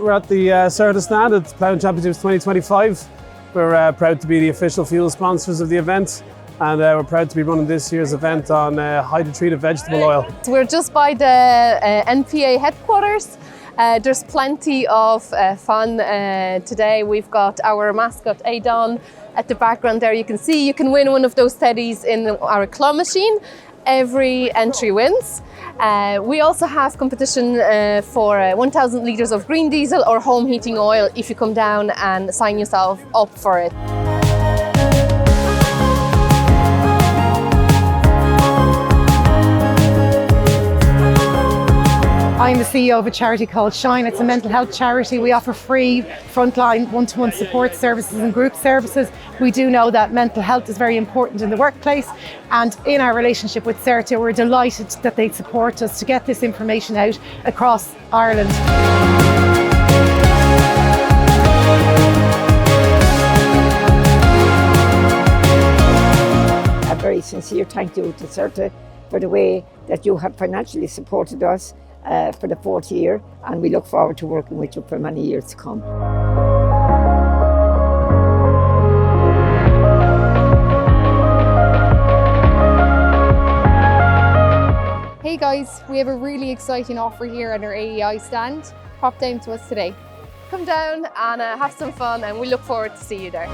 we're at the Certa stand at Ploughing Championships 2025. We're proud to be the official fuel sponsors of the event, and we're proud to be running this year's event on hydrotreated vegetable oil. So we're just by the NPA headquarters. There's plenty of fun today. We've got our mascot Adon at the background there. You can see you can win one of those teddies in our claw machine. Every entry wins. We also have competition for 1,000 litres of green diesel or home heating oil if you come down and sign yourself up for it. I'm the CEO of a charity called Shine. It's a mental health charity. We offer free frontline one-to-one support services and group services. We do know that mental health is very important in the workplace, and in our relationship with Certa, we're delighted that they support us to get this information out across Ireland. A very sincere thank you to Certa for the way that you have financially supported us for the 4th year, and we look forward to working with you for many years to come. Hey guys, we have a really exciting offer here at our AEI stand. Pop down to us today. Come down and have some fun, and we look forward to see you there.